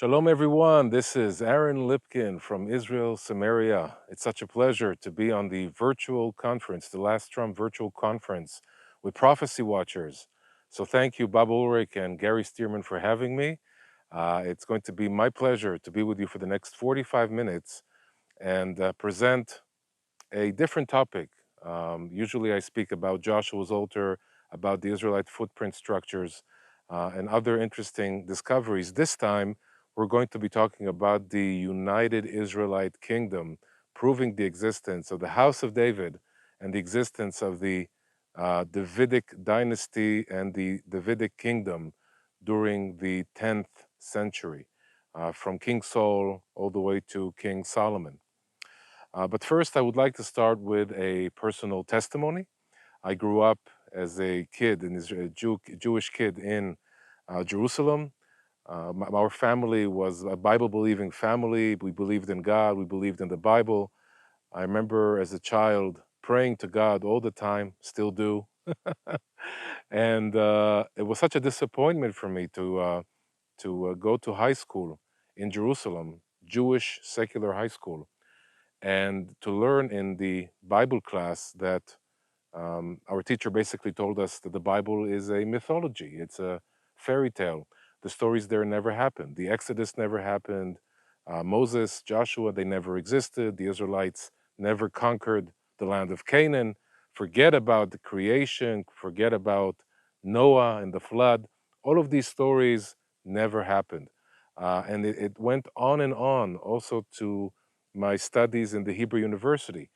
Shalom, everyone. This is Aaron Lipkin from Israel, Samaria. It's such a pleasure to be on the virtual conference, the Last Trump virtual conference with Prophecy Watchers. So thank you, Bob Ulrich and Gary Stearman, for having me. It's going to be my pleasure to be with you for the next 45 minutes and present a different topic. Usually I speak about Joshua's altar, about the Israelite footprint structures, and other interesting discoveries. This time, we're going to be talking about the United Israelite Kingdom, proving the existence of the House of David and the existence of the Davidic dynasty and the Davidic kingdom during the 10th century, from King Saul all the way to King Solomon. But first, I would like to start with a personal testimony. I grew up as a kid, a Jewish kid in Jerusalem. Our family was a Bible-believing family. We believed in God. We believed in the Bible. I remember as a child praying to God all the time, still do. And it was such a disappointment for me to go to high school in Jerusalem, Jewish secular high school, and to learn in the Bible class that our teacher basically told us that the Bible is a mythology. It's a fairy tale. The stories there never happened. The Exodus never happened. Moses, Joshua, they never existed. The Israelites never conquered the land of Canaan. Forget about the creation. Forget about Noah and the flood. All of these stories never happened. And it went on and on also to my studies in the Hebrew University.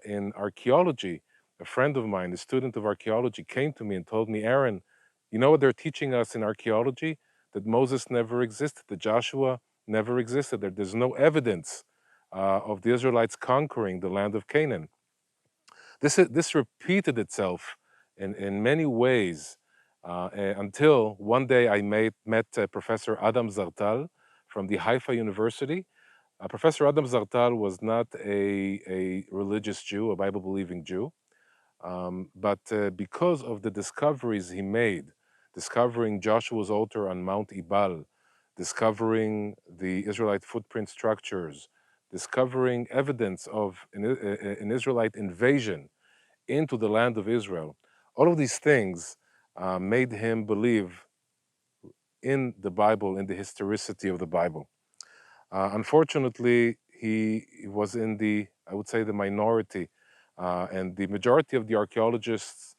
In archaeology, a friend of mine, a student of archaeology, came to me and told me, Aaron, you know what they're teaching us in archaeology? That Moses never existed, that Joshua never existed, that there's no evidence of the Israelites conquering the land of Canaan. This repeated itself in many ways until one day I met Professor Adam Zartal from the Haifa University. Professor Adam Zartal was not a religious Jew, a Bible-believing Jew. But because of the discoveries he made, discovering Joshua's altar on Mount Ebal, discovering the Israelite footprint structures, discovering evidence of an Israelite invasion into the land of Israel, all of these things made him believe in the Bible, in the historicity of the Bible. Unfortunately, he was in the, I would say, the minority, and the majority of the archaeologists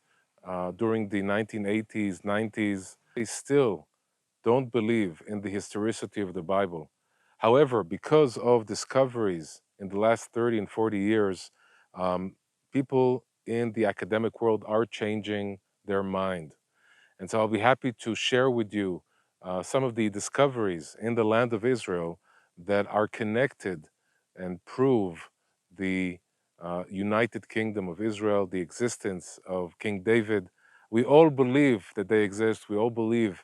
during the 1980s, 90s, they still don't believe in the historicity of the Bible. However, because of discoveries in the last 30 and 40 years, people in the academic world are changing their mind. And so I'll be happy to share with you some of the discoveries in the land of Israel that are connected and prove the United Kingdom of Israel, the existence of King David. We all believe that they exist. We all believe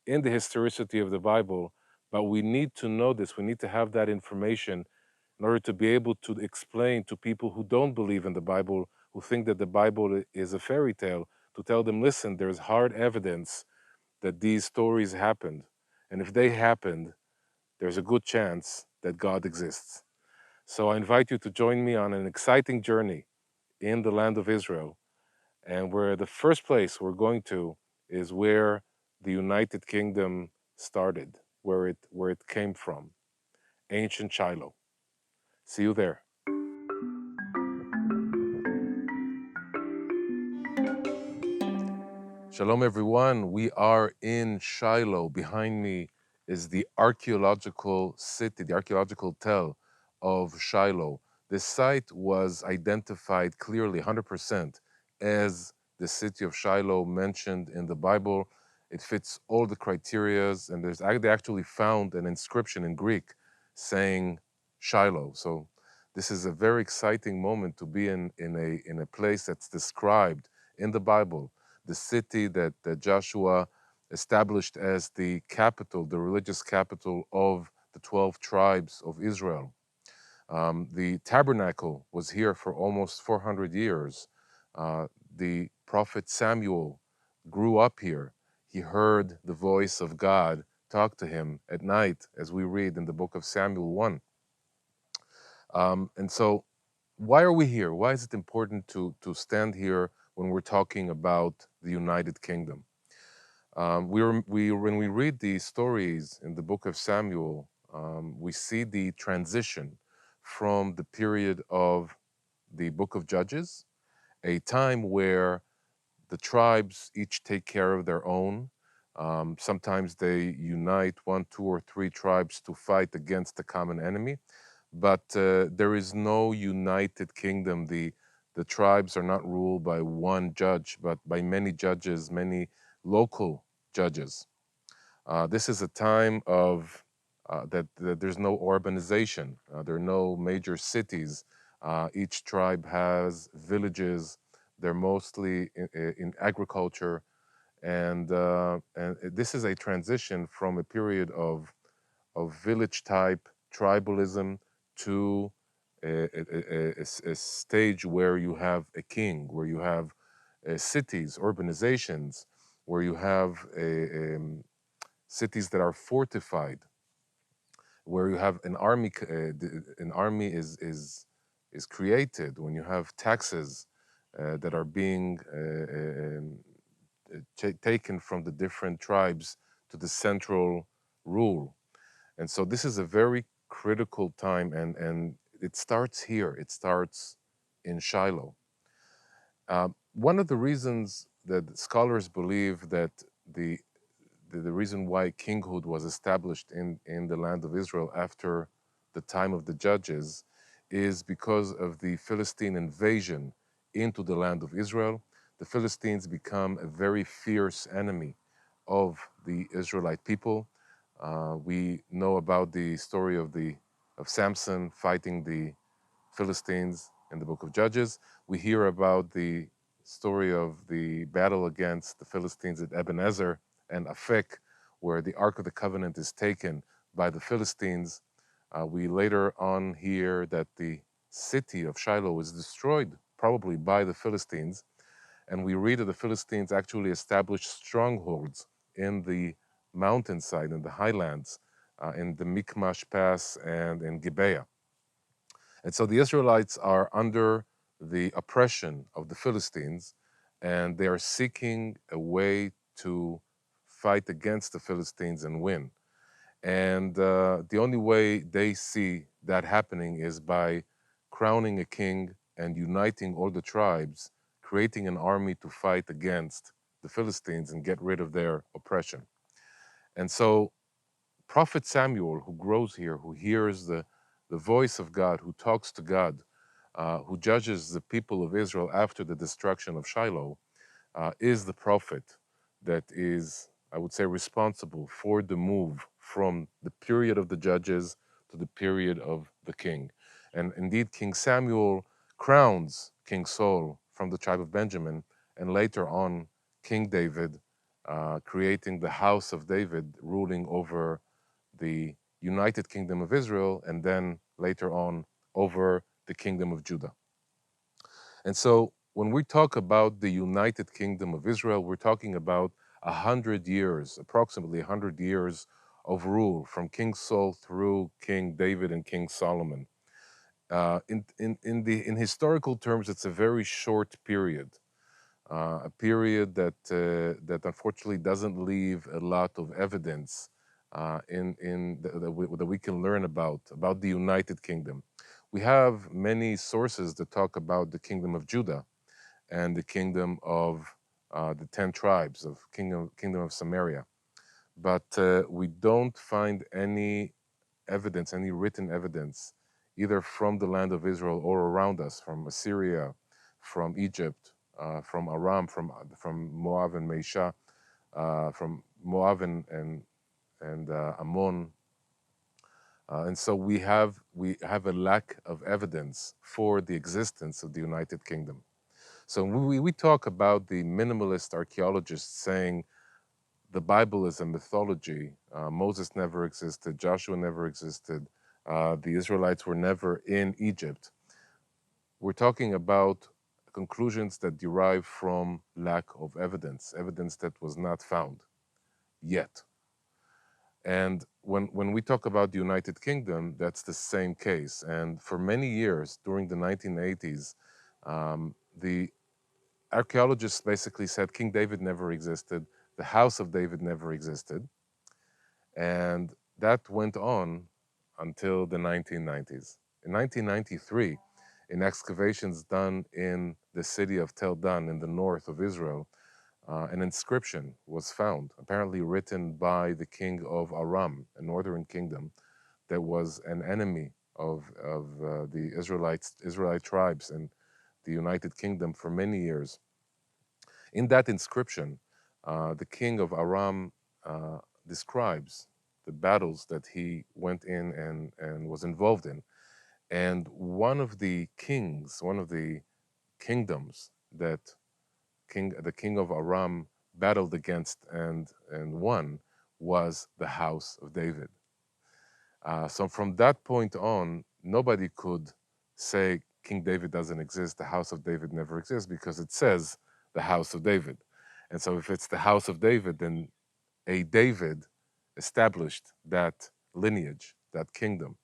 in the historicity of the Bible, but we need to know this. We need to have that information in order to be able to explain to people who don't believe in the Bible, who think that the Bible is a fairy tale, to tell them, listen, there's hard evidence that these stories happened. And if they happened, there's a good chance that God exists. So I invite you to join me on an exciting journey in the land of Israel. And where the first place we're going to is where the United Kingdom started, where it came from, Ancient Shiloh. See you there. Shalom, everyone. We are in Shiloh. Behind me is the archaeological city, the archaeological tell of Shiloh. This site was identified clearly, 100%, as the city of Shiloh mentioned in the Bible. It fits all the criterias, and they actually found an inscription in Greek saying Shiloh. So this is a very exciting moment to be in a place that's described in the Bible, the city that Joshua established as the capital, the religious capital of the 12 tribes of Israel. The tabernacle was here for almost 400 years. The prophet Samuel grew up here. He heard the voice of God talk to him at night, as we read in the book of Samuel 1. And so, why are we here? Why is it important to stand here when we're talking about the United Kingdom? When we read the stories in the book of Samuel, we see the transition from the period of the book of Judges, a time where the tribes each take care of their own. Sometimes they unite one, two, or three tribes to fight against a common enemy, but there is no united kingdom. The tribes are not ruled by one judge, but by many judges, many local judges. This is a time of that there's no urbanization. There are no major cities. Each tribe has villages. They're mostly in agriculture, and this is a transition from a period of village type tribalism to a stage where you have a king, where you have cities, urbanizations, where you have cities that are fortified, where you have an army. An army is created when you have taxes that are being taken from the different tribes to the central rule. And so this is a very critical time, and it starts here. It starts in Shiloh. One of the reasons that scholars believe that the the reason why kinghood was established in the land of Israel after the time of the judges is because of the Philistine invasion into the land of Israel. The Philistines become a very fierce enemy of the Israelite people. We know about the story of Samson fighting the Philistines in the book of Judges. We hear about the story of the battle against the Philistines at Ebenezer and Afek, where the Ark of the Covenant is taken by the Philistines. We later on hear that the city of Shiloh was destroyed, probably by the Philistines. And we read that the Philistines actually established strongholds in the mountainside, in the highlands, in the Mikmash Pass and in Gibeah. And so the Israelites are under the oppression of the Philistines, and they are seeking a way to fight against the Philistines and win. And the only way they see that happening is by crowning a king and uniting all the tribes, creating an army to fight against the Philistines and get rid of their oppression. And so Prophet Samuel, who grows here, who hears the voice of God, who talks to God, who judges the people of Israel after the destruction of Shiloh, is the prophet that is, I would say, responsible for the move from the period of the judges to the period of the king. And indeed, King Samuel crowns King Saul from the tribe of Benjamin, and later on, King David, creating the house of David, ruling over the United Kingdom of Israel, and then later on over the Kingdom of Judah. And so when we talk about the United Kingdom of Israel, we're talking about 100 years, approximately 100 years of rule from King Saul through King David and King Solomon. In historical terms, it's a very short period, a period that unfortunately doesn't leave a lot of evidence that we can learn about the United Kingdom. We have many sources that talk about the kingdom of Judah and the kingdom of the 10 tribes of kingdom of Samaria, but we don't find any evidence, any written evidence, either from the land of Israel or around us, from Assyria, from Egypt, from Aram, from Moab and Mesha, from Moab and Ammon, and so we have a lack of evidence for the existence of the United Kingdom. So we talk about the minimalist archaeologists saying the Bible is a mythology. Moses never existed. Joshua never existed. The Israelites were never in Egypt. We're talking about conclusions that derive from lack of evidence, evidence that was not found yet. And when we talk about the United Kingdom, that's the same case. And for many years during the 1980s, the archaeologists basically said King David never existed, the House of David never existed. And that went on until the 1990s. In 1993, in excavations done in the city of Tel Qeiyafa in the north of Israel, an inscription was found, apparently written by the king of Aram, a northern kingdom that was an enemy of the Israelite tribes in the United Kingdom for many years. In that inscription, the king of Aram describes the battles that he went in and was involved in. And one of the kings, one of the kingdoms that the king of Aram battled against and won was the house of David. So from that point on, nobody could say King David doesn't exist, the house of David never exists, because it says the house of David. And so if it's the house of David, then a David established that lineage, that kingdom.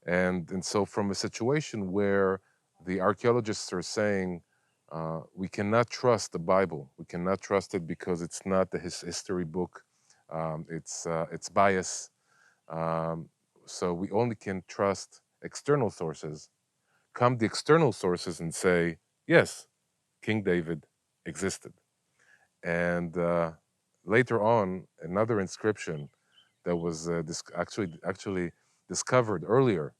And so from a situation where the archaeologists are saying we cannot trust the Bible, we cannot trust it because it's not the history book, it's bias, um, so we only can trust external sources. Come the external sources and say, yes, King David existed. And later on, another inscription that was actually discovered earlier,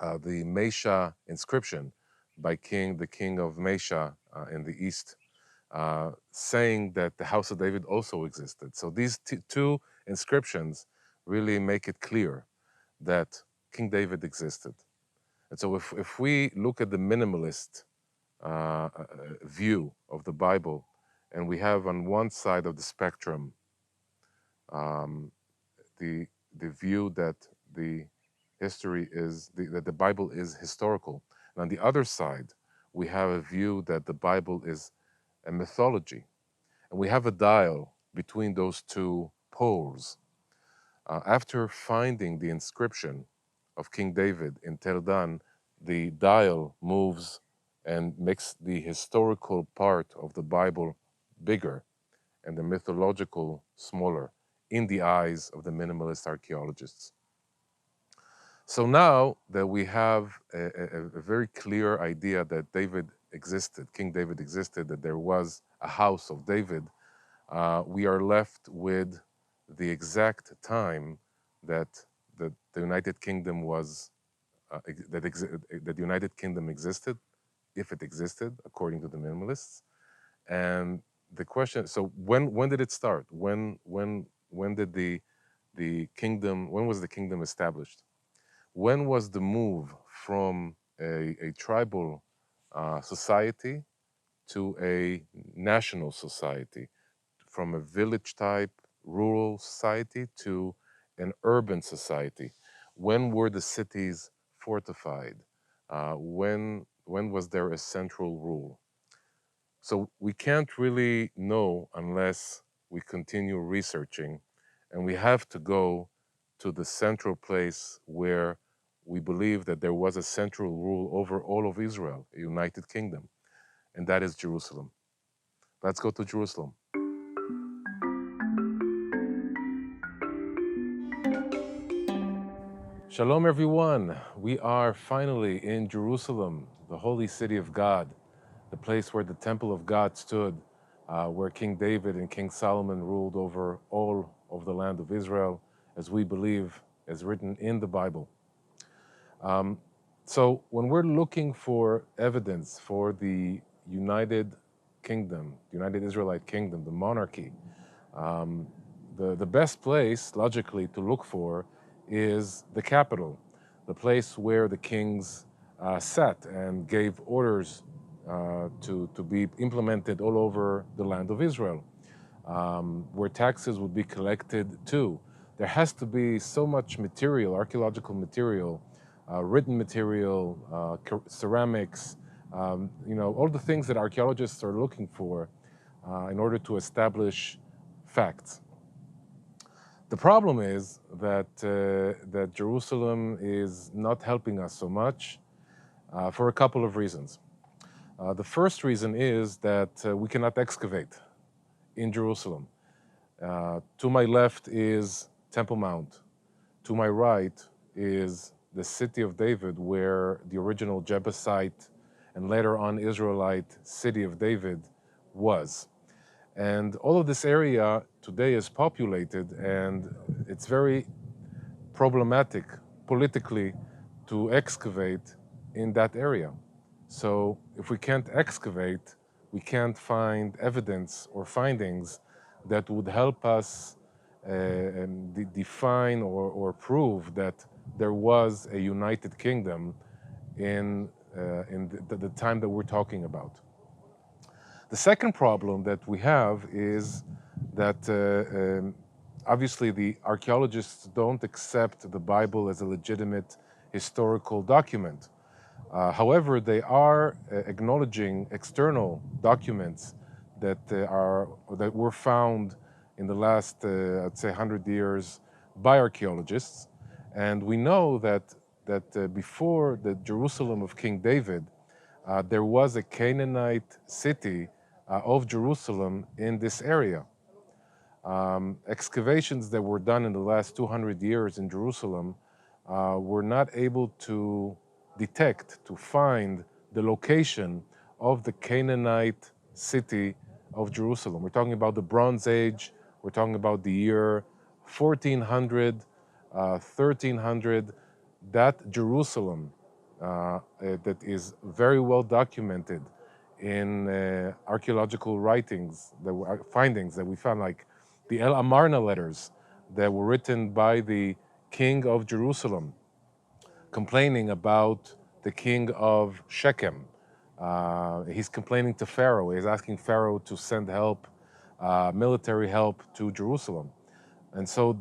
the Mesha inscription by the king of Mesha in the east, saying that the house of David also existed. So these two inscriptions really make it clear that King David existed. And so if we look at the minimalist view of the Bible, and we have on one side of the spectrum um, the view that the that the Bible is historical, and on the other side we have a view that the Bible is a mythology, and we have a dial between those two poles. After finding the inscription of King David in Tel Qeiyafa, the dial moves and makes the historical part of the Bible bigger and the mythological smaller in the eyes of the minimalist archaeologists. So now that we have a very clear idea that David existed, King David existed, that there was a house of David, we are left with the exact time that the United Kingdom was that the United Kingdom existed, if it existed, according to the minimalists. And the question: so when did it start? When did the kingdom? When was the kingdom established? When was the move from a tribal society to a national society, from a village type rural society to an urban society? When were the cities fortified? When was there a central rule? So we can't really know unless we continue researching, and we have to go to the central place where we believe that there was a central rule over all of Israel, a united kingdom, and that is Jerusalem. Let's go to Jerusalem. Shalom, everyone. We are finally in Jerusalem, the holy city of God, the place where the temple of God stood, where King David and King Solomon ruled over all of the land of Israel, as we believe is written in the Bible. So when we're looking for evidence for the United Kingdom, the United Israelite Kingdom, the monarchy, the best place, logically, to look for is the capital, the place where the kings sat and gave orders to be implemented all over the land of Israel, where taxes would be collected too. There has to be so much material, archaeological material, written material, ceramics, all the things that archaeologists are looking for in order to establish facts. The problem is that Jerusalem is not helping us so much for a couple of reasons. The first reason is that we cannot excavate in Jerusalem. To my left is Temple Mount. To my right is the city of David, where the original Jebusite and later on Israelite city of David was. And all of this area today is populated, and it's very problematic politically to excavate in that area. So if we can't excavate, we can't find evidence or findings that would help us define or prove that there was a united kingdom in the time that we're talking about. The second problem that we have is that obviously the archaeologists don't accept the Bible as a legitimate historical document. However, they are acknowledging external documents that were found in the last, I'd say, 100 years by archaeologists, and we know that before the Jerusalem of King David, there was a Canaanite city of Jerusalem in this area. Excavations that were done in the last 200 years in Jerusalem were not able to detect, to find the location of the Canaanite city of Jerusalem. We're talking about the Bronze Age, we're talking about the year 1400, 1300. That Jerusalem that is very well documented in archaeological writings, findings that we found, like the El Amarna letters that were written by the king of Jerusalem, complaining about the king of Shechem. He's complaining to Pharaoh. He's asking Pharaoh to send help, military help to Jerusalem. And so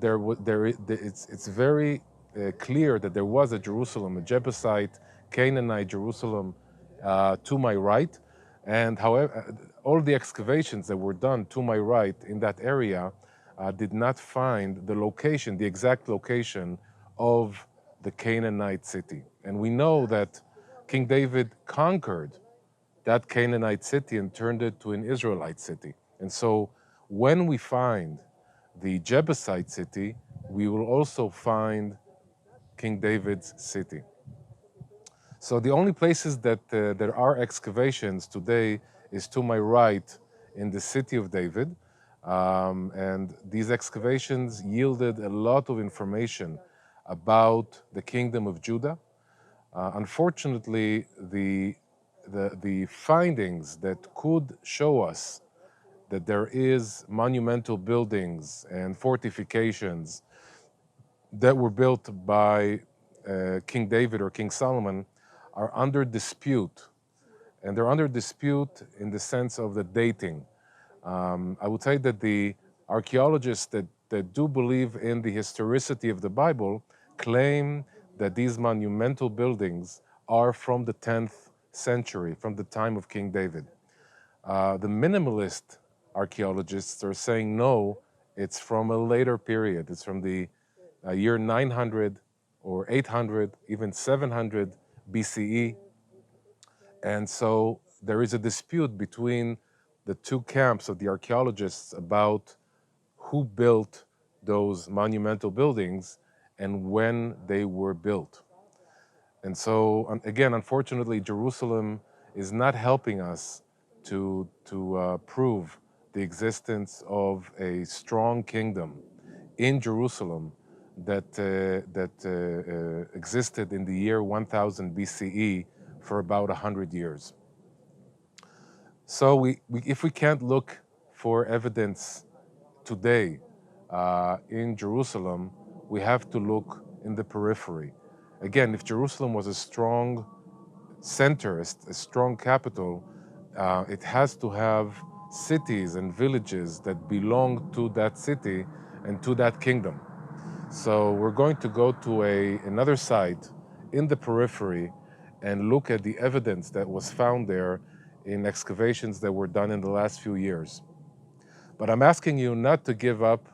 it's very clear that there was a Jerusalem, a Jebusite, Canaanite Jerusalem to my right. And however, all the excavations that were done to my right in that area did not find the location, the exact location of the Canaanite city. And we know that King David conquered that Canaanite city and turned it to an Israelite city. And so when we find the Jebusite city, we will also find King David's city. So the only places that there are excavations today is to my right in the city of David. And these excavations yielded a lot of information about the kingdom of Judah. Unfortunately, the findings that could show us that there is monumental buildings and fortifications that were built by King David or King Solomon are under dispute. And they're under dispute in the sense of the dating. I would say that the archaeologists that do believe in the historicity of the Bible claim that these monumental buildings are from the 10th century, from the time of King David. The minimalist archaeologists are saying no, it's from a later period. It's from the year 900 or 800, even 700 BCE. And so there is a dispute between the two camps of the archaeologists about who built those monumental buildings and when they were built. And so, again, unfortunately, Jerusalem is not helping us to prove the existence of a strong kingdom in Jerusalem that existed in the year 1000 BCE for about 100 years. So if we can't look for evidence today in Jerusalem, we have to look in the periphery. Again, if Jerusalem was a strong center, a strong capital, it has to have cities and villages that belong to that city and to that kingdom. So we're going to go to another site in the periphery and look at the evidence that was found there in excavations that were done in the last few years. But I'm asking you not to give up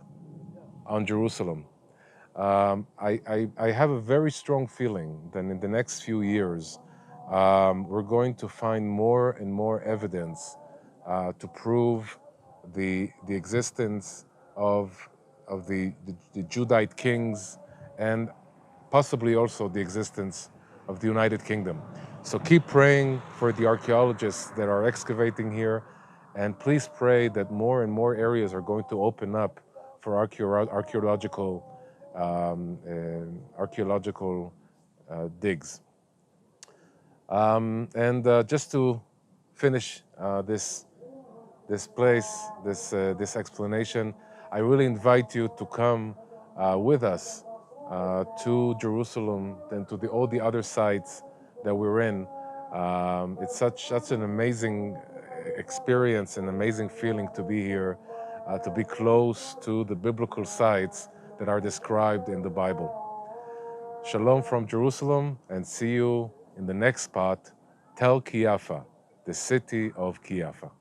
on Jerusalem. I have a very strong feeling that in the next few years, we're going to find more and more evidence to prove the existence of the Judite kings and possibly also the existence of the United Kingdom. So keep praying for the archaeologists that are excavating here, and please pray that more and more areas are going to open up for archaeological digs. And just to finish this place, this explanation, I really invite you to come with us to Jerusalem and to all the other sites that we're in. It's such an amazing experience, an amazing feeling to be here, to be close to the biblical sites that are described in the Bible. Shalom from Jerusalem, and see you in the next spot, Tel Qeiyafa, the city of Qeiyafa.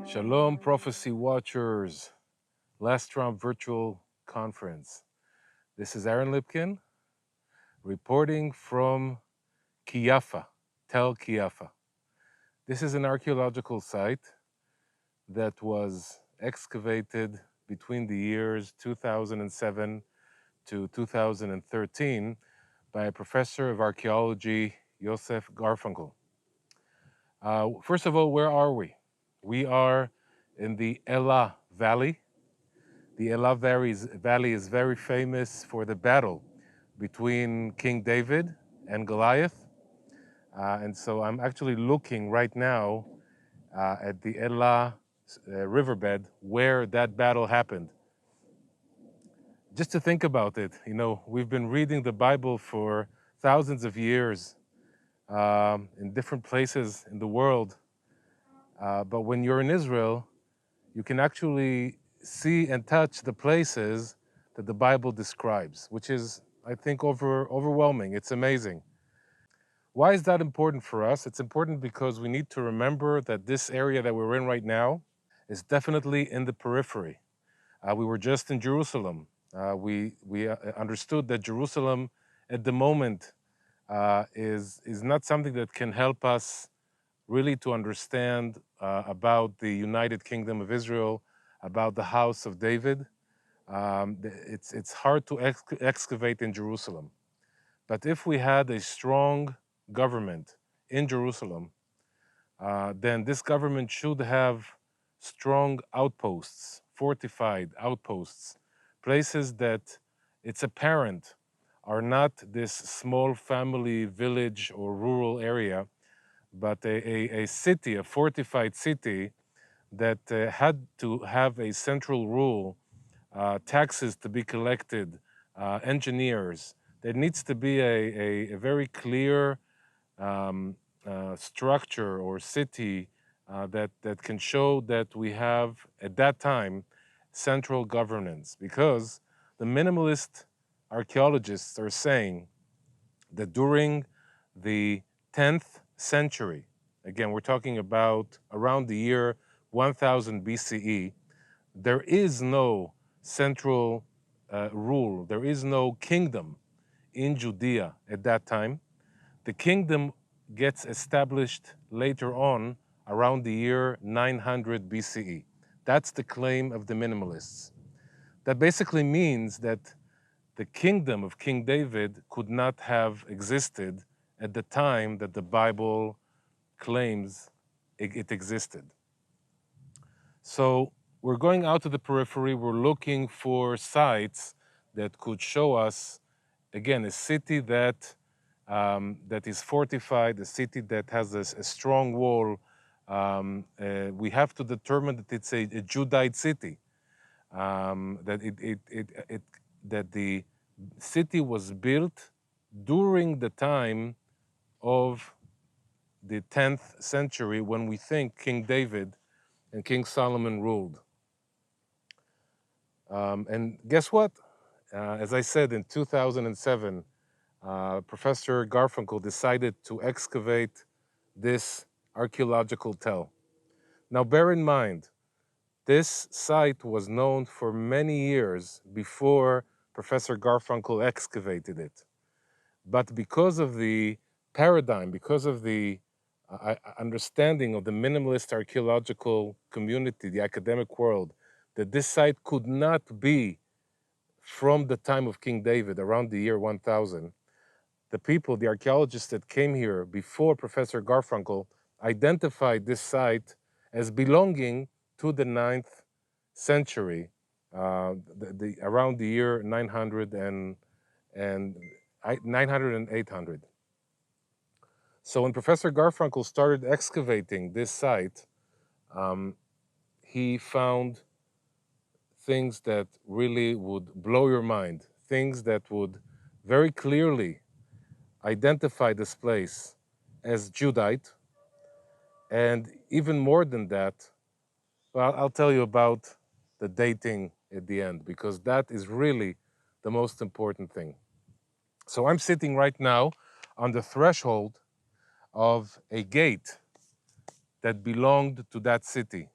Shalom, Prophecy Watchers, Last Trump Virtual Conference. This is Aaron Lipkin reporting from Qeiyafa, Tel Qeiyafa. This is an archaeological site that was excavated between the years 2007 to 2013 by a professor of archaeology, Yosef Garfunkel. First of all, where are we? We are in the Elah Valley. The Elah Valley is very famous for the battle between King David and Goliath. And so I'm actually looking right now at the Elah riverbed where that battle happened. Just to think about it, we've been reading the Bible for thousands of years in different places in the world. But when you're in Israel, you can actually see and touch the places that the Bible describes, which is, I think, overwhelming. It's amazing. Why is that important for us? It's important because we need to remember that this area that we're in right now is definitely in the periphery. We were just in Jerusalem. We understood that Jerusalem at the moment is not something that can help us really to understand about the United Kingdom of Israel, about the house of David. It's hard to excavate in Jerusalem. But if we had a strong government in Jerusalem, then this government should have strong outposts, fortified outposts, places that it's apparent are not this small family village or rural area, but a city, a fortified city that had to have a central rule, taxes to be collected, engineers. There needs to be a very clear structure or city that can show that we have, at that time, central governance. Because the minimalist archaeologists are saying that during the 10th century, again, we're talking about around the year 1000 BCE, there is no central rule, there is no kingdom in Judea at that time. The kingdom gets established later on around the year 900 BCE. That's the claim of the minimalists. That basically means that the kingdom of King David could not have existed at the time that the Bible claims it existed. So we're going out to the periphery, we're looking for sites that could show us, again, a city that that is fortified, a city that has a strong wall. We have to determine that it's a Judite city, that that the city was built during the time of the 10th century, when we think King David and King Solomon ruled. And guess what? As I said, in 2007, Professor Garfunkel decided to excavate this archaeological tell. Now, bear in mind, this site was known for many years before Professor Garfunkel excavated it. But because of the paradigm, because of the understanding of the minimalist archaeological community, the academic world, that this site could not be from the time of King David, around the year 1000, the people, the archaeologists that came here before Professor Garfunkel, identified this site as belonging to the 9th century, around the year 900 and 900 and 800. So when Professor Garfunkel started excavating this site, he found things that really would blow your mind, things that would very clearly identify this place as Judite, and even more than that, well, I'll tell you about the dating at the end, because that is really the most important thing. So I'm sitting right now on the threshold of a gate that belonged to that city.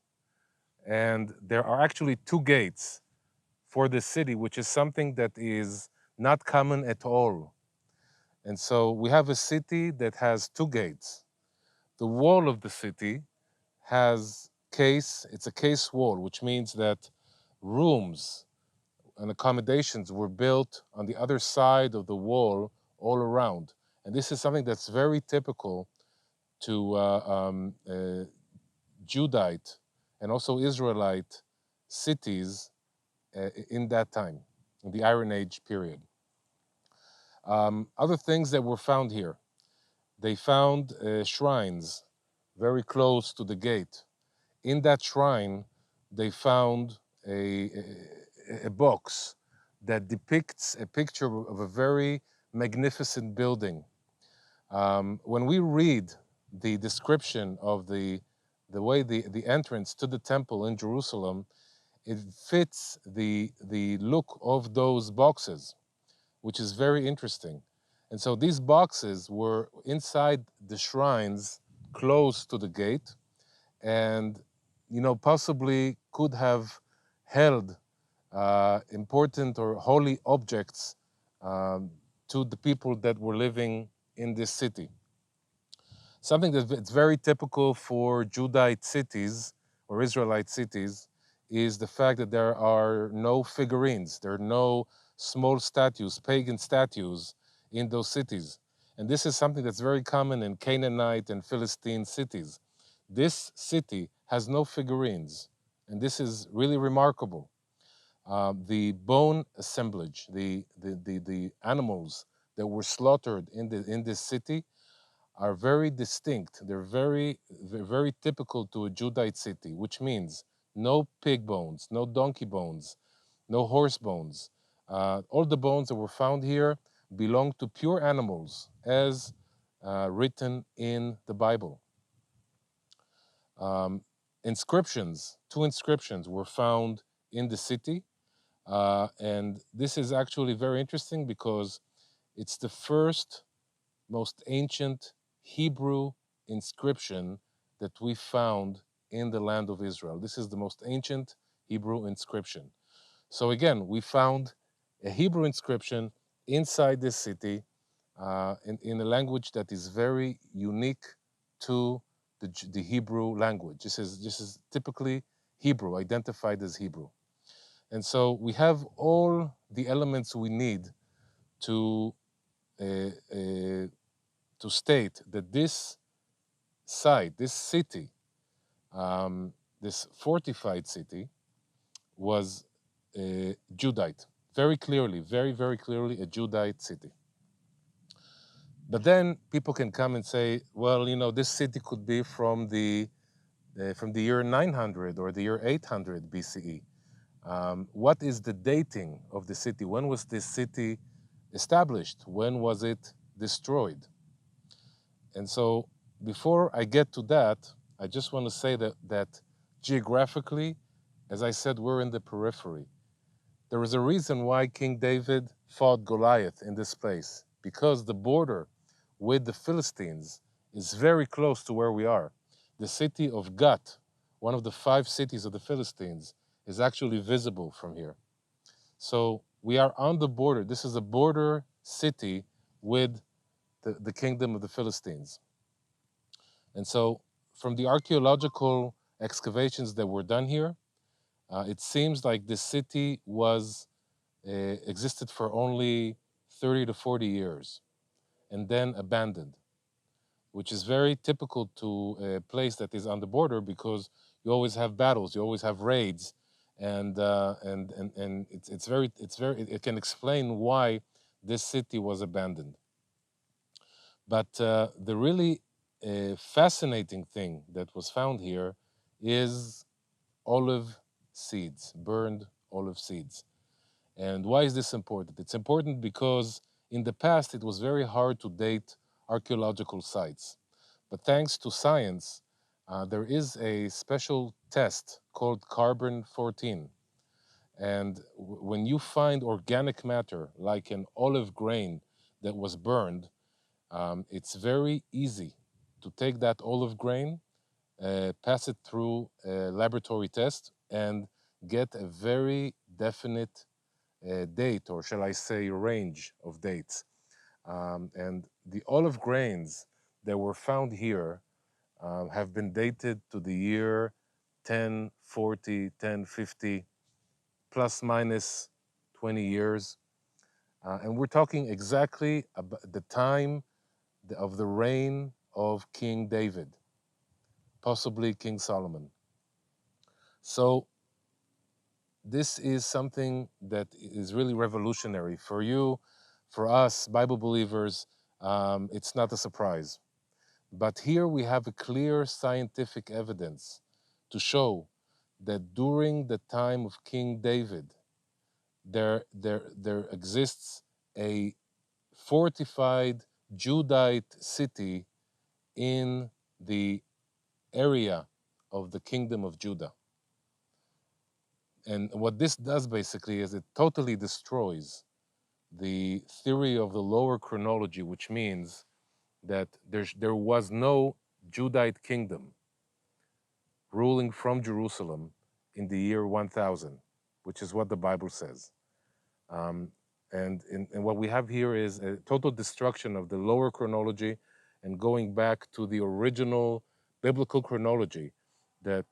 And there are actually two gates for the city, which is something that is not common at all. And so we have a city that has two gates. The wall of the city has it's a case wall, which means that rooms and accommodations were built on the other side of the wall all around. And this is something that's very typical to Judite and also Israelite cities in that time, in the Iron Age period. Other things that were found here, they found shrines very close to the gate. In that shrine, they found a box that depicts a picture of a very magnificent building. When we read the description of the way the entrance to the temple in Jerusalem, it fits the look of those boxes, which is very interesting. And so these boxes were inside the shrines close to the gate, and possibly could have held important or holy objects to the people that were living in this city. Something that's very typical for Judite cities or Israelite cities is the fact that there are no figurines, there are no small statues, pagan statues in those cities. And this is something that's very common in Canaanite and Philistine cities. This city has no figurines, and this is really remarkable. The bone assemblage, the animals that were slaughtered in this city are very distinct. They're very typical to a Judite city, which means no pig bones, no donkey bones, no horse bones. All the bones that were found here belong to pure animals, as written in the Bible. Inscriptions, two inscriptions were found in the city. And this is actually very interesting because it's the first, most ancient Hebrew inscription that we found in the land of Israel. This is the most ancient Hebrew inscription. So again, we found a Hebrew inscription inside this city in a language that is very unique to the Hebrew language. This is typically Hebrew, identified as Hebrew. And so we have all the elements we need to state that this site, this city, this fortified city, was Judite. Very clearly, very, very clearly a Judite city. But then people can come and say, well, this city could be from the year 900 or the year 800 BCE. What is the dating of the city? When was this city established? When was it destroyed? And so before I get to that, I just want to say that geographically, as I said, we're in the periphery. There is a reason why King David fought Goliath in this place, because the border with the Philistines is very close to where we are. The city of Gat, one of the 5 cities of the Philistines, is actually visible from here. So we are on the border. This is a border city with the kingdom of the Philistines. And so from the archaeological excavations that were done here, it seems like the city was existed for only 30 to 40 years and then abandoned, which is very typical to a place that is on the border, because you always have battles, you always have raids, and it can explain why this city was abandoned. But the really fascinating thing that was found here is olive seeds, burned olive seeds. And why is this important? It's important because in the past it was very hard to date archaeological sites. But thanks to science, there is a special test called carbon 14. And when you find organic matter, like an olive grain that was burned, it's very easy to take that olive grain, pass it through a laboratory test, and get a very definite date, or shall I say range of dates. And the olive grains that were found here have been dated to the year 1040, 1050, plus minus 20 years. And we're talking exactly about the time of the reign of King David, possibly King Solomon. So this is something that is really revolutionary for you, for us, Bible believers. It's not a surprise. But here we have a clear scientific evidence to show that during the time of King David, there exists a fortified Judite city in the area of the kingdom of Judah. And what this does basically is it totally destroys the theory of the lower chronology, which means that there was no Judite kingdom ruling from Jerusalem in the year 1000, which is what the Bible says. Um, and what we have here is a total destruction of the lower chronology and going back to the original biblical chronology, that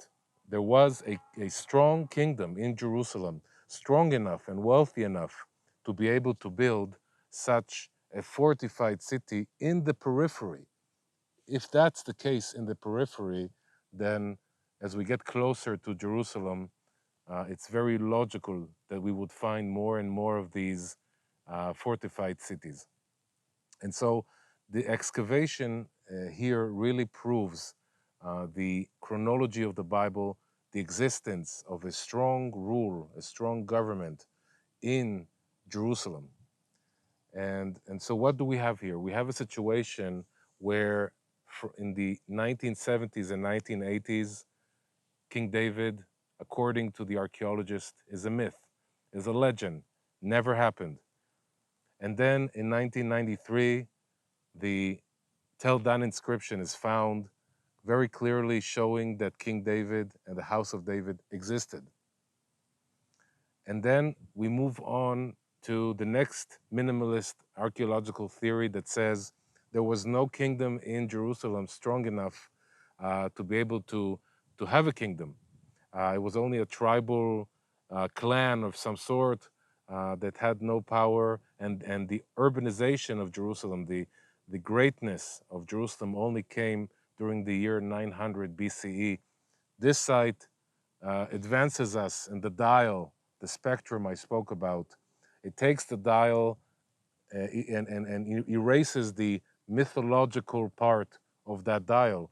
there was a strong kingdom in Jerusalem, strong enough and wealthy enough to be able to build such a fortified city in the periphery. If that's the case in the periphery, then as we get closer to Jerusalem, it's very logical that we would find more and more of these fortified cities. And so the excavation here really proves the chronology of the Bible, the existence of a strong rule, a strong government in Jerusalem. And so what do we have here? We have a situation where in the 1970s and 1980s, King David, according to the archaeologist, is a myth, is a legend, never happened. And then in 1993, the Tel Dan inscription is found, very clearly showing that King David and the house of David existed. And then we move on to the next minimalist archaeological theory that says there was no kingdom in Jerusalem strong enough to be able to have a kingdom. It was only a tribal clan of some sort that had no power, and the urbanization of Jerusalem, the greatness of Jerusalem only came during the year 900 BCE. This site advances us in the dial, the spectrum I spoke about. It takes the dial and erases the mythological part of that dial.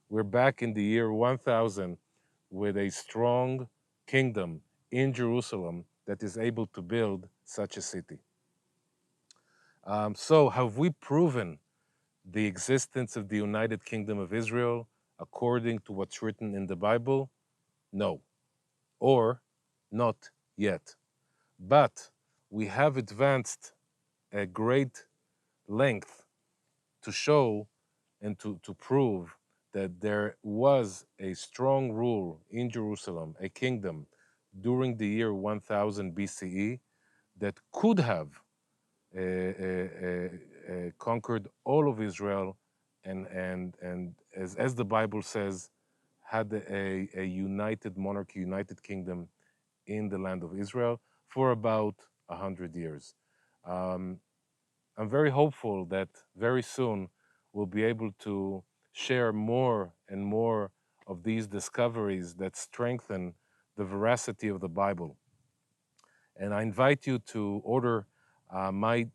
We're back in the year 1000 with a strong kingdom in Jerusalem that is able to build such a city. So, have we proven the existence of the United Kingdom of Israel according to what's written in the Bible? No, or not yet. But we have advanced a great length to show and to prove that there was a strong rule in Jerusalem, a kingdom, during the year 1000 BCE that could have conquered all of Israel and as the Bible says, had a united monarchy, united kingdom in the land of Israel for about 100 years. Um, I'm very hopeful that very soon we'll be able to share more and more of these discoveries that strengthen the veracity of the Bible. And I invite you to order my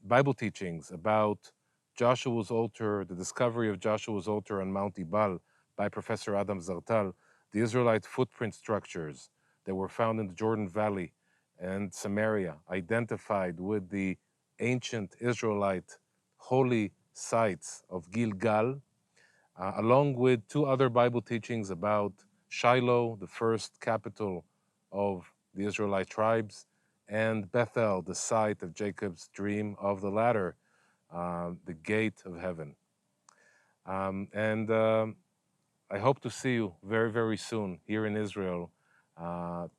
Bible teachings about Joshua's altar, the discovery of Joshua's altar on Mount Ebal by Professor Adam Zartal, the Israelite footprint structures that were found in the Jordan Valley and Samaria, identified with the ancient Israelite holy sites of Gilgal, along with two other Bible teachings about Shiloh, the first capital of the Israelite tribes, and Bethel, the site of Jacob's dream of the ladder, the gate of heaven. And I hope to see you very, very soon here in Israel,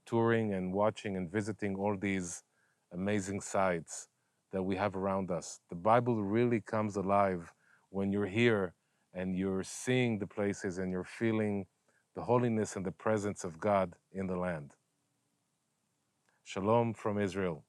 touring and watching and visiting all these amazing sites that we have around us. The Bible really comes alive when you're here and you're seeing the places and you're feeling the holiness and the presence of God in the land. Shalom from Israel.